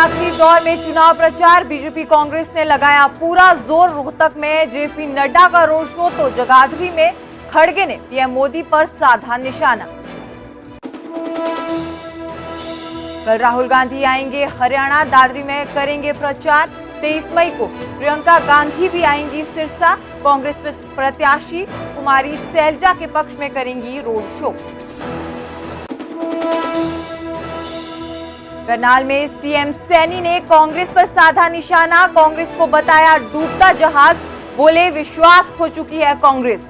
आखिरी दौर में चुनाव प्रचार। बीजेपी कांग्रेस ने लगाया पूरा जोर। रोहतक में जेपी नड्डा का रोड शो तो जगाधरी में खड़गे ने पीएम मोदी पर साधा निशाना। कल राहुल गांधी आएंगे हरियाणा, दादरी में करेंगे प्रचार। 23 मई को प्रियंका गांधी भी आएंगी सिरसा। कांग्रेस प्रत्याशी कुमारी सैलजा के पक्ष में करेंगी रोड शो। करनाल में सीएम सैनी ने कांग्रेस पर साधा निशाना। कांग्रेस को बताया डूबता जहाज, बोले विश्वास खो चुकी है कांग्रेस।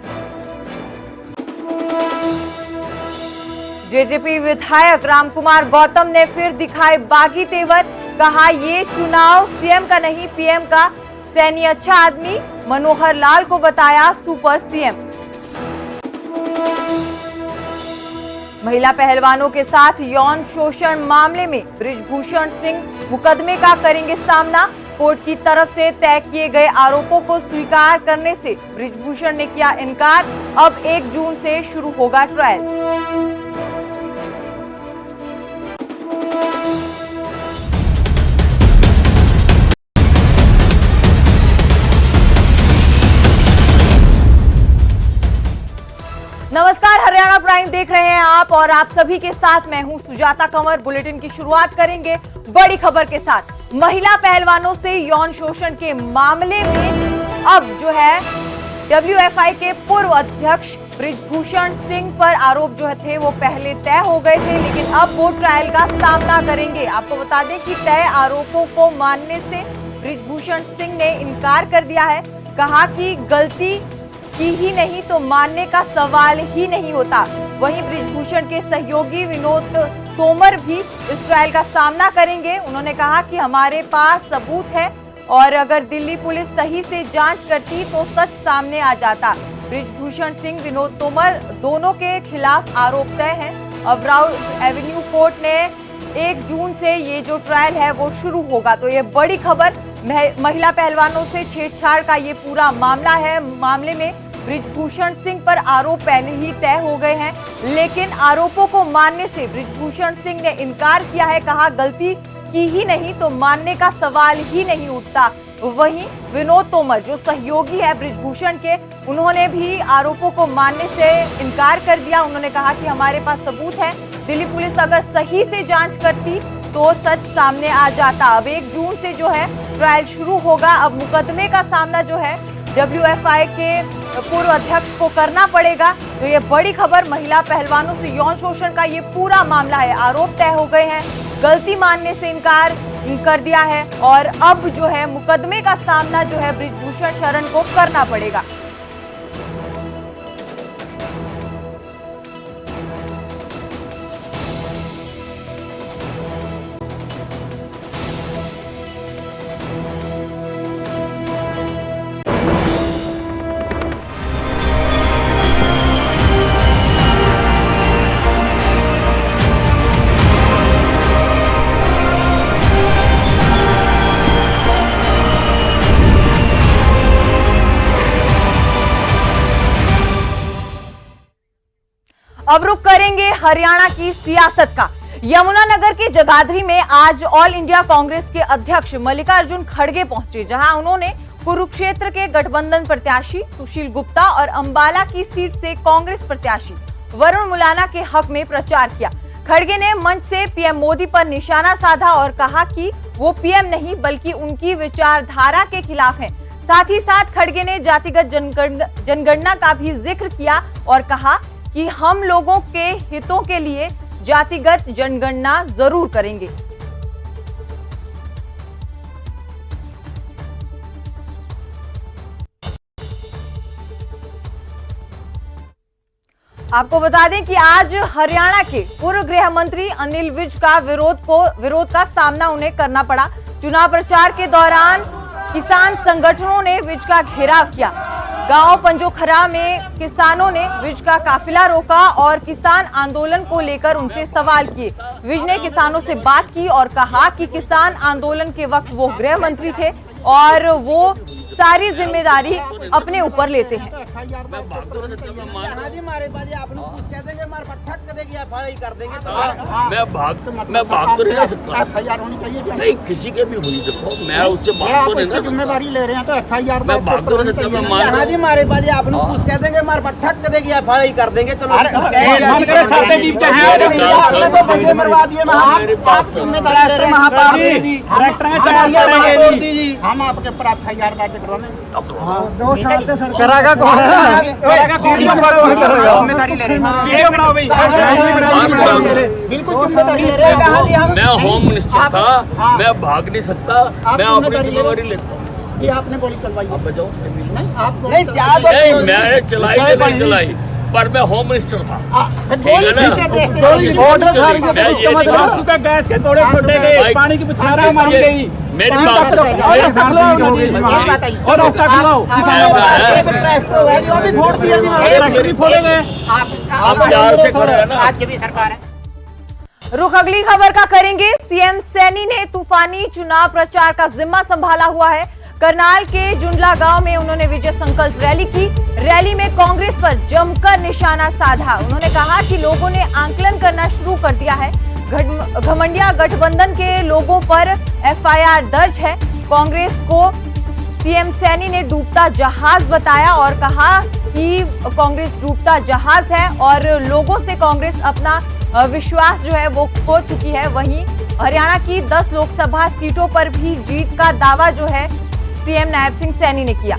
जेजेपी विधायक रामकुमार गौतम ने फिर दिखाए बागी तेवर। कहा ये चुनाव सीएम का नहीं पीएम का। सैनी अच्छा आदमी, मनोहर लाल को बताया सुपर सीएम। महिला पहलवानों के साथ यौन शोषण मामले में बृजभूषण सिंह मुकदमे का करेंगे सामना। कोर्ट की तरफ से तय किए गए आरोपों को स्वीकार करने से बृजभूषण ने किया इनकार। अब 1 जून से शुरू होगा ट्रायल। नमस्कार, हरियाणा प्राइम देख रहे हैं आप और आप सभी के साथ मैं हूं सुजाता कंवर। बुलेटिन की शुरुआत करेंगे बड़ी खबर के साथ। महिला पहलवानों से यौन शोषण के मामले में अब जो है डब्ल्यूएफआई के पूर्व अध्यक्ष बृजभूषण सिंह पर आरोप जो थे वो पहले तय हो गए थे, लेकिन अब वो ट्रायल का सामना करेंगे। आपको बता दें कि तय आरोपों को मानने से बृजभूषण सिंह ने इनकार कर दिया है। कहा कि गलती की ही नहीं तो मानने का सवाल ही नहीं होता। वहीं बृजभूषण के सहयोगी विनोद तोमर भी इस ट्रायल का सामना करेंगे। उन्होंने कहा कि हमारे पास सबूत है और अगर दिल्ली पुलिस सही से जांच करती तो सच सामने आ जाता। बृजभूषण सिंह, विनोद तोमर दोनों के खिलाफ आरोप तय हैं। अबराव एवेन्यू कोर्ट ने 1 जून से ये जो ट्रायल है वो शुरू होगा। तो ये बड़ी खबर, महिला पहलवानों से छेड़छाड़ का ये पूरा मामला है। मामले में बृजभूषण सिंह पर आरोप पहले ही तय हो गए हैं, लेकिन आरोपों को मानने से बृजभूषण सिंह ने इनकार किया है। कहा गलती की ही नहीं तो मानने का सवाल ही नहीं उठता। वहीं विनोद तोमर जो सहयोगी है बृजभूषण के, उन्होंने भी आरोपों को मानने से इनकार कर दिया। उन्होंने कहा कि हमारे पास सबूत है, दिल्ली पुलिस अगर सही से जांच करती तो सच सामने आ जाता। अब 1 जून से जो है ट्रायल शुरू होगा। अब मुकदमे का सामना जो है डब्ल्यूएफआई के पूर्व अध्यक्ष को करना पड़ेगा। तो ये बड़ी खबर, महिला पहलवानों से यौन शोषण का ये पूरा मामला है। आरोप तय हो गए हैं, गलती मानने से इनकार कर दिया है और अब जो है मुकदमे का सामना जो है बृजभूषण शरण को करना पड़ेगा। अब रुख करेंगे हरियाणा की सियासत का। यमुनानगर के जगाधरी में आज ऑल इंडिया कांग्रेस के अध्यक्ष मल्लिकार्जुन खड़गे पहुंचे, जहां उन्होंने कुरुक्षेत्र के गठबंधन प्रत्याशी सुशील गुप्ता और अंबाला की सीट से कांग्रेस प्रत्याशी वरुण मुलाना के हक में प्रचार किया। खड़गे ने मंच से पीएम मोदी पर निशाना साधा और कहा कि वो पीएम नहीं बल्कि उनकी विचारधारा के खिलाफ हैं। साथ ही साथ खड़गे ने जातिगत जनगणना का भी जिक्र किया और कहा कि हम लोगों के हितों के लिए जातिगत जनगणना जरूर करेंगे। आपको बता दें कि आज हरियाणा के पूर्व गृह मंत्री अनिल विज का विरोध का सामना उन्हें करना पड़ा। चुनाव प्रचार के दौरान किसान संगठनों ने विज का घेराव किया। गांव पंजोखरा में किसानों ने विज का काफिला रोका और किसान आंदोलन को लेकर उनसे सवाल किए। विज ने किसानों से बात की और कहा कि किसान आंदोलन के वक्त वो गृह मंत्री थे और वो सारी जिम्मेदारी अपने ऊपर लेते हैं। मैं भाग तो नहीं रह सकता, नहीं किसी के भी हुई, देखो मैं उससे भाग तो नहीं रह सकता, जिम्मेदारी ले रहे हैं तो FIR मैं भाग तो नहीं सकता, मैं मान जी मारे बाजी आप कुछ कह देंगे मार ठक देगी FIR कर देंगे। चलो मरवा दिए हम आपके ऊपर FIR दर्ज करवाने 2 साल से करागा कौन जिम्मेदारी ले रहे हैं, बिल्कुल जिम्मेदारी ले रहे हैं। मैं होम मिनिस्टर था, मैं भाग नहीं सकता, मैं अपनी जिम्मेदारी लेता हूँ। ये आपने गोली चलवाई, आप बचाओ नहीं आप नहीं, मैंने चलाई तो नहीं चलाई, पर मैं होम मिनिस्टर था, ठीक है ना। गैस के तोड़े छोड़े गए, पानी की बुछारा मारी गई, मेरी बात सरकार है। रुख अगली खबर का करेंगे। सीएम सैनी ने तूफानी चुनाव प्रचार का जिम्मा संभाला हुआ है। करनाल के जुंडला गांव में उन्होंने विजय संकल्प रैली की। रैली में कांग्रेस पर जमकर निशाना साधा। उन्होंने कहा कि लोगों ने आंकलन करना शुरू कर दिया है। घमंडिया गठबंधन के लोगों पर FIR दर्ज है। कांग्रेस को सीएम सैनी ने डूबता जहाज बताया और कहा कि कांग्रेस डूबता जहाज है और लोगों से कांग्रेस अपना विश्वास जो है वो खो चुकी है। वहीं हरियाणा की 10 लोकसभा सीटों पर भी जीत का दावा जो है सीएम नायब सिंह सैनी ने किया।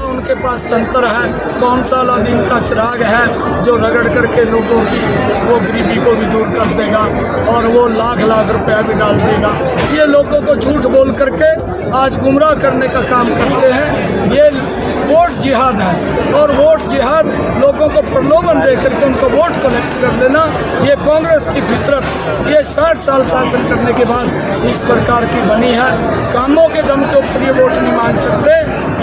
उनके पास तंत्र है, कौन सा अलादीन का चिराग है जो रगड़ करके लोगों की वो गरीबी को भी दूर कर देगा और वो लाख लाख रुपया भी डाल देगा। ये लोगों को झूठ बोल करके आज गुमराह करने का काम करते हैं। ये वोट जिहाद है और वोट जिहाद लोगों को प्रलोभन दे करके उनको वोट कलेक्ट कर लेना, ये कांग्रेस की फितरत ये 60 साल शासन करने के बाद इस प्रकार की बनी है। कामों के दम के ऊपर ये वोट नहीं मांग सकते,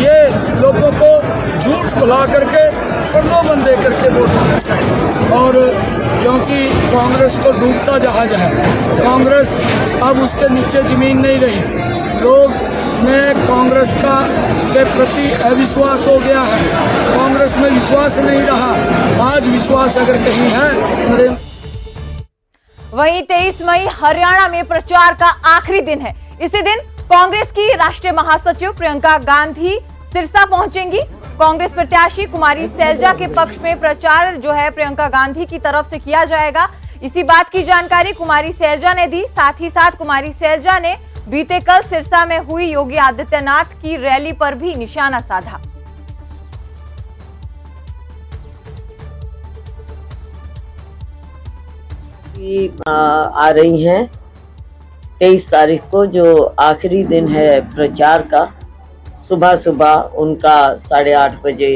ये लोगों को झूठ बुला करके प्रलोभन दे करके वोट मांगते हैं। और क्योंकि कांग्रेस को डूबता जहाज है, कांग्रेस अब उसके नीचे जमीन नहीं रही, लोग में कांग्रेस का के प्रति अविश्वास हो गया है, कांग्रेस में विश्वास नहीं रहा। आज विश्वास अगर कहीं है। वहीं 23 मई हरियाणा में प्रचार का आखिरी दिन है। इसी दिन कांग्रेस की राष्ट्रीय महासचिव प्रियंका गांधी सिरसा पहुंचेंगी। कांग्रेस प्रत्याशी कुमारी सैलजा के पक्ष में प्रचार जो है प्रियंका गांधी की तरफ से किया जाएगा। इसी बात की जानकारी कुमारी सैलजा ने दी। साथ ही साथ कुमारी सैलजा ने बीते कल सिरसा में हुई योगी आदित्यनाथ की रैली पर भी निशाना साधा। आ रही हैं 23 तारीख को, जो आखिरी दिन है प्रचार का। सुबह सुबह उनका 8:30 बजे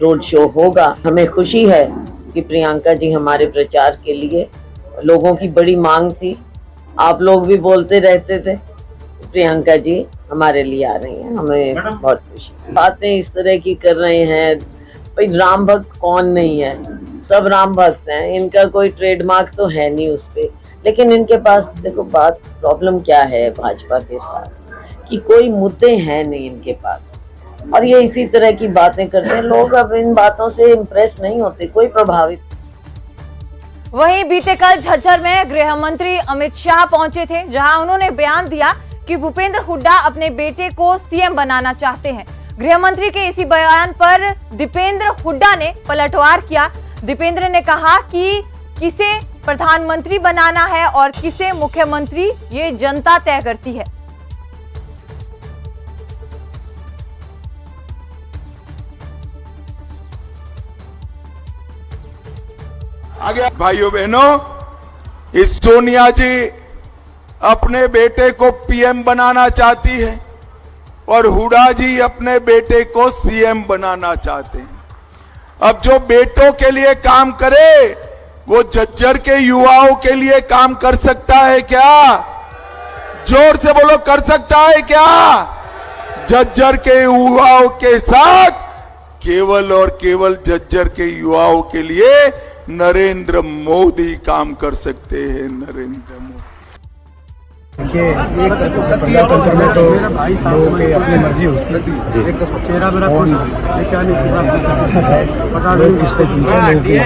रोड शो होगा। हमें खुशी है कि प्रियंका जी हमारे प्रचार के लिए, लोगों की बड़ी मांग थी, आप लोग भी बोलते रहते थे प्रियंका जी हमारे लिए आ रही हैं, हमें बहुत खुशी। बातें इस तरह की कर रहे हैं, भाई राम भक्त कौन नहीं है, सब राम भक्त हैं, इनका कोई ट्रेडमार्क तो है नहीं उस पे। लेकिन इनके पास देखो बात प्रॉब्लम क्या है भाजपा के साथ कि कोई मुद्दे हैं नहीं इनके पास, और ये इसी तरह की बातें करते हैं। लोग अब इन बातों से इम्प्रेस नहीं होते, कोई प्रभावित। वहीं बीते कल झज्जर में गृह मंत्री अमित शाह पहुंचे थे, जहां उन्होंने बयान दिया कि भूपेंद्र हुड्डा अपने बेटे को सीएम बनाना चाहते हैं। गृह मंत्री के इसी बयान पर दीपेंद्र हुड्डा ने पलटवार किया। दीपेंद्र ने कहा कि किसे प्रधानमंत्री बनाना है और किसे मुख्यमंत्री ये जनता तय करती है। आगे भाइयों बहनों, इस सोनिया जी अपने बेटे को पीएम बनाना चाहती है और हुड्डा जी अपने बेटे को सीएम बनाना चाहते हैं। अब जो बेटों के लिए काम करे वो झज्जर के युवाओं के लिए काम कर सकता है क्या? जोर से बोलो, कर सकता है क्या? झज्जर के युवाओं के साथ केवल और केवल झज्जर के युवाओं के लिए नरेंद्र मोदी काम कर सकते हैं। नरेंद्र मोदी। देखिए एक प्रजातंत्र में तो लोगों की अपनी मर्जी होती है। एक तो चेहरा मेरा कौन है, क्या नहीं पता नहीं किसको चुनते।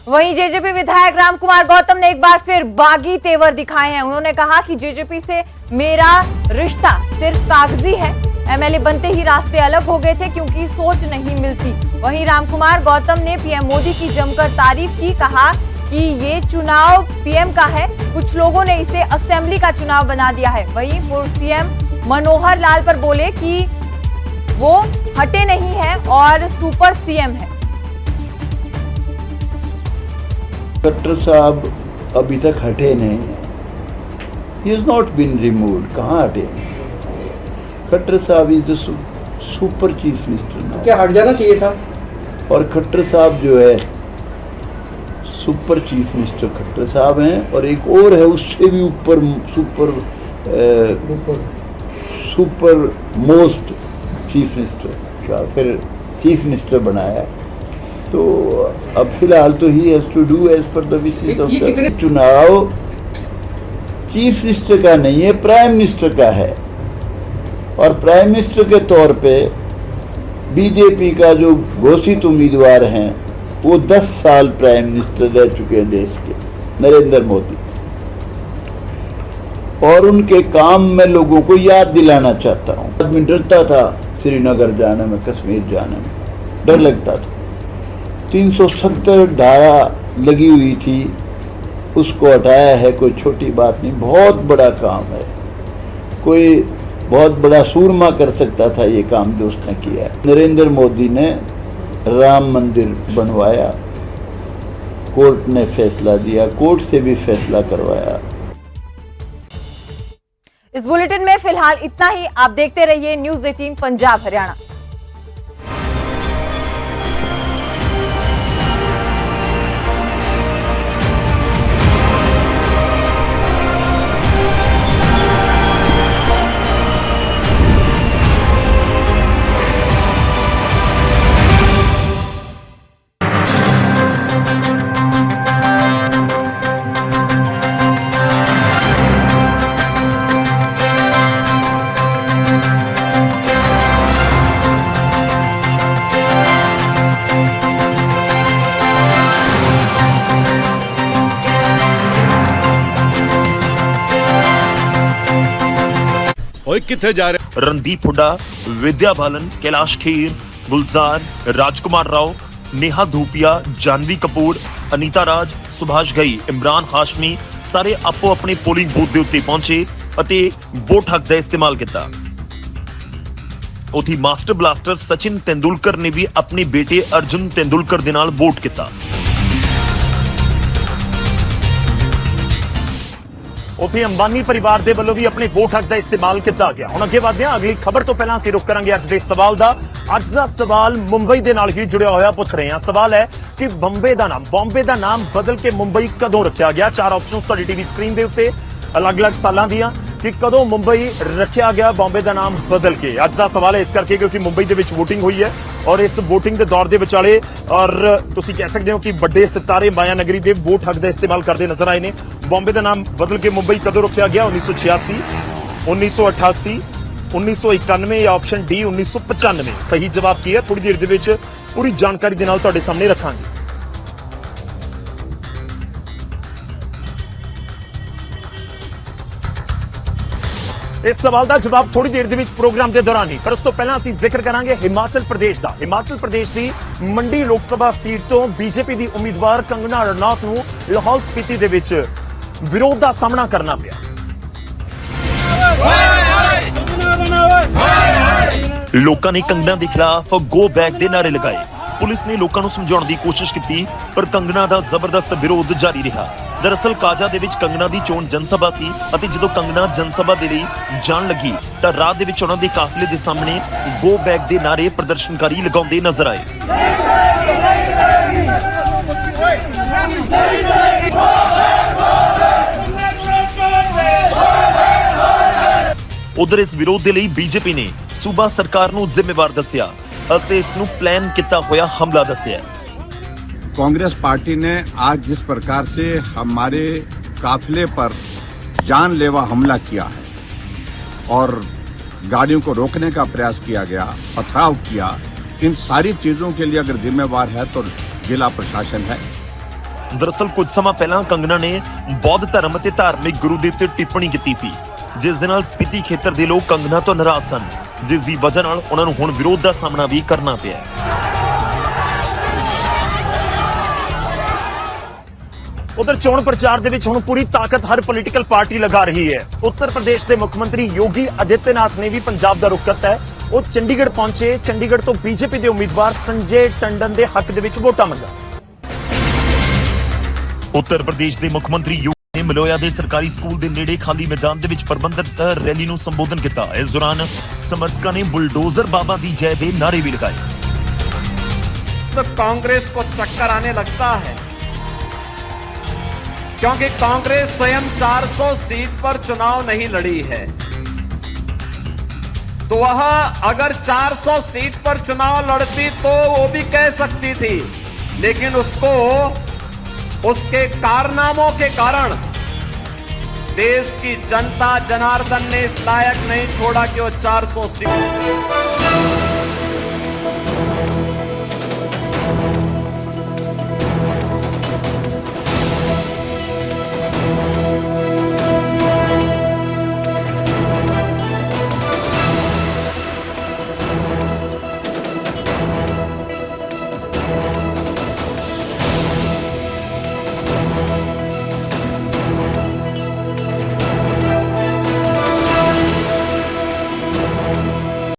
वहीं जेजेपी विधायक रामकुमार गौतम ने एक बार फिर बागी तेवर दिखाए हैं। उन्होंने कहा कि जेजेपी से मेरा रिश्ता सिर्फ कागजी है। एमएलए बनते ही रास्ते अलग हो गए थे क्योंकि सोच नहीं मिलती। वहीं रामकुमार गौतम ने पीएम मोदी की जमकर तारीफ की, कहा कि ये चुनाव पीएम का है, कुछ लोगों ने इसे असेंबली का चुनाव बना दिया है। वहीं पूर्व सीएम मनोहर लाल पर बोले कि वो हटे नहीं है और सुपर सीएम है। खट्टर साहब अभी तक हटे नहीं, he is not been removed. कहाँ हटे? खट्टर साहब is the super chief minister. क्या हट जाना चाहिए था? और खट्टर साहब जो है सुपर चीफ मिनिस्टर खट्टर साहब हैं, और एक और है उससे भी ऊपर सुपर मोस्ट चीफ मिनिस्टर का फिर चीफ मिनिस्टर बनाया। तो अब फिलहाल तो he has to do as per the wishes of the चुनाव चीफ मिनिस्टर का नहीं है, प्राइम मिनिस्टर का है। और प्राइम मिनिस्टर के तौर पे बीजेपी का जो घोषित उम्मीदवार हैं वो 10 साल प्राइम मिनिस्टर रह चुके हैं देश के, नरेंद्र मोदी। और उनके काम में लोगों को याद दिलाना चाहता हूँ। आदमी डरता था श्रीनगर जाने में, कश्मीर जाने में डर लगता था। 370 धारा लगी हुई थी, उसको हटाया है। कोई छोटी बात नहीं, बहुत बड़ा काम है। कोई बहुत बड़ा सूरमा कर सकता था ये काम जो उसने किया है। नरेंद्र मोदी ने राम मंदिर बनवाया, कोर्ट ने फैसला दिया, कोर्ट से भी फैसला करवाया। इस बुलेटिन में फिलहाल इतना ही। आप देखते रहिए न्यूज़ 18 पंजाब हरियाणा। किथे जा रहे? रणदीप हुड्डा, विद्या बालन, कैलाश खेर, गुलजार, राजकुमार राव, नेहा धूपिया, जानवी कपूर, अनीता राज, सुभाष घई, इमरान हाशमी सारे आपो अपने पोलिंग बूथ ਦੇ ਉੱਤੇ ਪਹੁੰਚੇ ਅਤੇ ਵੋਟ ਹੱਕ ਦਾ ਇਸਤੇਮਾਲ ਕੀਤਾ। ਉਥੇ ਮਾਸਟਰ ਬਲਾਸਟਰ ਸਚਿਨ तेंदुलकर ਨੇ ਵੀ ਆਪਣੇ ਬੇਟੇ ਅਰਜੁਨ तेंदुलकर ਦੇ ਨਾਲ ਵੋਟ ਕੀਤਾ। ਉਥੇ ਅੰਬਾਨੀ ਪਰਿਵਾਰ ਦੇ ਵੱਲੋਂ ਵੀ ਆਪਣੇ ਵੋਟ ਹੱਕ ਦਾ ਇਸਤੇਮਾਲ ਕੀਤਾ ਗਿਆ। ਹੁਣ ਅੱਗੇ ਵਧਦੇ ਹਾਂ ਅਗਲੀ ਖਬਰ ਤੋਂ ਪਹਿਲਾਂ ਅਸੀਂ ਰੁਕ ਕਰਾਂਗੇ ਅੱਜ ਦੇ ਸਵਾਲ ਦਾ। ਅੱਜ ਦਾ ਸਵਾਲ ਮੁੰਬਈ ਦੇ ਨਾਲ ਹੀ ਜੁੜਿਆ ਹੋਇਆ ਪੁੱਛ ਰਹੇ ਹਾਂ। ਸਵਾਲ ਹੈ ਕਿ ਬੰਬੇ ਦਾ ਨਾਮ ਬਦਲ ਕੇ ਮੁੰਬਈ ਕਦੋਂ ਰੱਖਿਆ ਗਿਆ? ਚਾਰ ਆਪਸ਼ਨਸ ਤੁਹਾਡੀ ਟੀਵੀ ਸਕਰੀਨ ਦੇ ਉੱਤੇ ਅਲੱਗ-ਅਲੱਗ ਸਾਲਾਂ ਦੀਆਂ ਕਿ ਕਦੋਂ ਮੁੰਬਈ ਰੱਖਿਆ ਗਿਆ ਬੰਬੇ ਦਾ ਨਾਮ ਬਦਲ ਕੇ। ਅੱਜ ਦਾ ਸਵਾਲ ਹੈ ਇਸ ਕਰਕੇ ਕਿਉਂਕਿ ਮੁੰਬਈ ਦੇ ਵਿੱਚ VOTING ਹੋਈ ਹੈ ਔਰ ਇਸ VOTING ਦੇ ਦੌਰ ਦੇ ਵਿਚਾਲੇ ਔਰ ਤੁਸੀਂ ਕਹਿ ਸਕਦੇ ਹੋ ਕਿ ਵੱਡੇ ਸਿਤਾਰੇ ਮਾਇਆ ਨਗਰੀ ਦੇ ਵੋਟ ਹੱਕ ਦਾ ਇਸਤੇਮਾਲ ਕਰਦੇ ਨਜ਼ਰ ਆਏ ਨੇ। ਬੰਬੇ ਦਾ ਨਾਮ ਬਦਲ ਕੇ ਮੁੰਬਈ ਕਦੋਂ ਰੱਖਿਆ ਗਿਆ? 1986, 1988, 1991 ਜਾਂ ਆਪਸ਼ਨ ਡੀ 1995। ਸਹੀ ਜਵਾਬ ਕੀ ਹੈ ਥੋੜੀ ਦੇਰ ਦੇ ਵਿੱਚ ਪੂਰੀ ਜਾਣਕਾਰੀ ਦੇ ਨਾਲ ਤੁਹਾਡੇ ਸਾਹਮਣੇ ਰੱਖਾਂਗੇ। ਇਸ ਸਵਾਲ ਦਾ ਜਵਾਬ ਥੋੜੀ ਦੇਰ ਦੇ ਵਿੱਚ ਪ੍ਰੋਗਰਾਮ ਦੇ ਦੌਰਾਨ ਹੀ, ਪਰ ਉਸ ਤੋਂ ਪਹਿਲਾਂ ਅਸੀਂ ਜ਼ਿਕਰ ਕਰਾਂਗੇ ਹਿਮਾਚਲ ਪ੍ਰਦੇਸ਼ ਦਾ। ਹਿਮਾਚਲ ਪ੍ਰਦੇਸ਼ ਦੀ ਮੰਡੀ ਲੋਕ ਸਭਾ ਸੀਟ ਤੋਂ ਬੀਜੇਪੀ ਦੀ ਉਮੀਦਵਾਰ ਕੰਗਨਾ ਰਣੌਤ ਨੂੰ ਲਾਹੌਲ ਸਪੀਤੀ ਦੇ ਵਿੱਚ ਵਿਰੋਧ ਦਾ ਸਾਹਮਣਾ ਕਰਨਾ ਪਿਆ। ਲੋਕਾਂ ਨੇ ਕੰਗਨਾ ਦੇ ਖਿਲਾਫ ਗੋ ਬੈਕ ਦੇ ਨਾਰੇ ਲਗਾਏ। ਪੁਲਿਸ ਨੇ ਲੋਕਾਂ ਨੂੰ ਸਮਝਾਉਣ ਦੀ ਕੋਸ਼ਿਸ਼ ਕੀਤੀ ਪਰ ਕੰਗਨਾ ਦਾ ਜ਼ਬਰਦਸਤ ਵਿਰੋਧ ਜਾਰੀ ਰਿਹਾ। ਦਰਅਸਲ ਕਾਜਾ ਦੇ ਵਿੱਚ ਕੰਗਨਾ ਦੀ ਚੋਣ ਜਨਸਭਾ ਸੀ ਅਤੇ ਜਦੋਂ ਕੰਗਨਾ ਜਨਸਭਾ ਦੇ ਲਈ ਜਾਣ ਲੱਗੀ ਤਾਂ ਰਾਤ ਦੇ ਵਿੱਚ ਉਹਨਾਂ ਦੇ ਕਾਫਲੇ ਦੇ ਸਾਹਮਣੇ ਗੋ ਬੈਕ ਦੇ ਨਾਰੇ ਪ੍ਰਦਰਸ਼ਨਕਾਰੀ ਲਗਾਉਂਦੇ ਨਜ਼ਰ ਆਏ। ਉਧਰ ਇਸ ਵਿਰੋਧ ਦੇ ਲਈ ਬੀਜੇਪੀ ਨੇ ਸੂਬਾ ਸਰਕਾਰ ਨੂੰ ਜ਼ਿੰਮੇਵਾਰ ਦੱਸਿਆ ਅਤੇ ਇਸ ਨੂੰ ਪਲਾਨ ਕੀਤਾ ਹੋਇਆ ਹਮਲਾ ਦੱਸਿਆ। कांग्रेस पार्टी ने आज जिस प्रकार से हमारे काफिले पर जानलेवा हमला किया है और गाड़ियों को रोकने का प्रयास किया गया, पथराव किया, इन सारी चीजों के लिए अगर जिम्मेवार है तो जिला प्रशासन है। ਦਰਅਸਲ ਕੁਝ ਸਮਾਂ ਪਹਿਲਾਂ ਕੰਗਨਾ ਨੇ ਬੌਧ ਧਰਮ ਅਤੇ ਧਾਰਮਿਕ ਗੁਰੂ ਦੇ ਉੱਤੇ ਟਿੱਪਣੀ ਕੀਤੀ ਸੀ, ਜਿਸ ਦੇ ਨਾਲ ਸਪੀਤੀ ਖੇਤਰ ਦੇ ਲੋਕ ਕੰਗਨਾ ਤੋਂ ਨਾਰਾਜ਼ ਸਨ, ਜਿਸ ਦੀ ਵਜ੍ਹਾ ਨਾਲ ਉਹਨਾਂ ਨੂੰ ਹੁਣ ਵਿਰੋਧ ਦਾ ਸਾਹਮਣਾ ਵੀ ਕਰਨਾ ਪਿਆ। ਉਧਰ ਚੋਣ ਪ੍ਰਚਾਰ ਦੇ ਵਿੱਚ ਹੁਣ ਪੂਰੀ ਤਾਕਤ ਹਰ ਪੋਲੀਟੀਕਲ ਪਾਰਟੀ ਲਗਾ ਰਹੀ ਹੈ। ਉੱਤਰ ਪ੍ਰਦੇਸ਼ ਦੇ ਮੁੱਖ ਮੰਤਰੀ ਯੋਗੀ ਆਦਿੱਤਿਆਨਾਥ ਨੇ ਵੀ ਪੰਜਾਬ ਦਾ ਰੁਖ ਕੀਤਾ ਹੈ। ਉਹ ਚੰਡੀਗੜ੍ਹ ਪਹੁੰਚੇ, ਚੰਡੀਗੜ੍ਹ ਤੋਂ ਬੀਜੇਪੀ ਦੇ ਉਮੀਦਵਾਰ ਸੰਜੇ ਟੰਡਨ ਦੇ ਹੱਕ ਦੇ ਵਿੱਚ ਵੋਟਾਂ ਮੰਗਾ। ਉੱਤਰ ਪ੍ਰਦੇਸ਼ ਦੇ ਮੁੱਖ ਮੰਤਰੀ ਯੋਗੀ ਨੇ ਮਲੋਇਆ ਦੇ ਸਰਕਾਰੀ ਸਕੂਲ ਦੇ ਨੇੜੇ ਖਾਲੀ ਮੈਦਾਨ ਦੇ ਵਿੱਚ ਪ੍ਰਬੰਧਿਤ ਰੈਲੀ ਨੂੰ ਸੰਬੋਧਨ ਕੀਤਾ। ਇਸ ਦੌਰਾਨ ਸਮਰਥਕਾਂ ਨੇ ਬੁਲਡੋਜ਼ਰ ਬਾਬਾ ਦੀ ਜੈ ਦੇ ਨਾਰੇ ਵੀ ਲਗਾਏ। तो कांग्रेस को चक्कर आने लगता है क्योंकि कांग्रेस स्वयं 400 सीट पर चुनाव नहीं लड़ी है, तो वह अगर 400 सीट पर चुनाव लड़ती तो वो भी कह सकती थी, लेकिन उसको उसके कारनामों के कारण देश की जनता जनार्दन ने इस लायक नहीं छोड़ा कि वो 400 सीट